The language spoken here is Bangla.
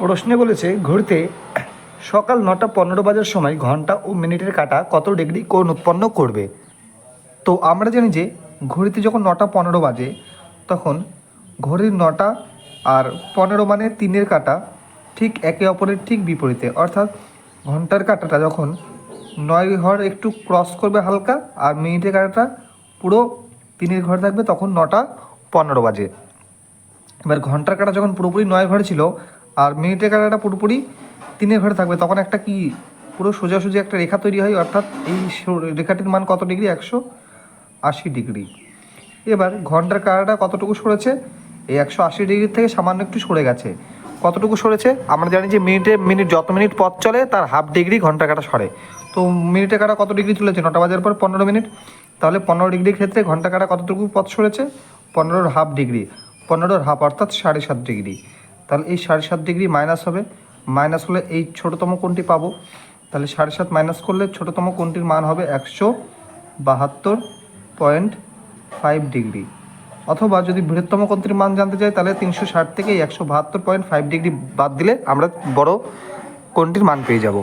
প্রশ্নে বলেছে ঘড়িতে সকাল 9:15 বাজার সময় ঘন্টা ও মিনিটের কাঁটা কত ডিগ্রি কোণ উৎপন্ন করবে। তো আমরা জানি যে ঘড়িতে যখন 9:15 বাজে তখন ঘড়ির 9টা আর 15 মানে 3-এর কাঁটা ঠিক একে অপরের ঠিক বিপরীতে, অর্থাৎ ঘন্টার কাঁটাটা যখন 9 ঘর একটু ক্রস করবে হালকা আর মিনিটের কাঁটাটা পুরো 3-এর ঘরে থাকবে, তখন 9:15 বাজে। এবার ঘন্টার কাঁটা যখন পুরোপুরি 9 ঘরে ছিল আর মিনিটের কাঁটাটা পুরোপুরি 3-এর ঘরে থাকবে, তখন একটা কি পুরো সোজাসুজি একটা রেখা তৈরি হয়, অর্থাৎ এই রেখাটির মান কত ডিগ্রি? 180 ডিগ্রি। এবার ঘন্টার কাঁটাটা কতটুকু সরেছে? এই 180 ডিগ্রির থেকে সামান্য একটু সরে গেছে। কতটুকু সরেছে? আমরা জানি যে মিনিট যত মিনিট পথ চলে তার হাফ ডিগ্রি ঘন্টার কাঁটা সরে। তো মিনিটের কাঁটা কত ডিগ্রি চলেছে? 9টা বাজার পর 15 মিনিট, তাহলে 15 ডিগ্রির ক্ষেত্রে ঘন্টার কাঁটা কতটুকু পথ সরেছে? 15-র হাফ ডিগ্রি, 15-র হাফ অর্থাৎ 7.5 ডিগ্রি। তাহলে এই 7.5 ডিগ্রি মাইনাস হবে, মাইনাস হলে এই ছোটোতম কোণটি পাবো। তাহলে 7.5 মাইনাস করলে ছোটোতম কোণটির মান হবে 172.5 ডিগ্রি। অথবা যদি বৃহত্তম কোণটির মান জানতে চাই তাহলে 360 থেকে 172.5 ডিগ্রি বাদ দিলে আমরা বড় কোণটির মান পেয়ে যাব।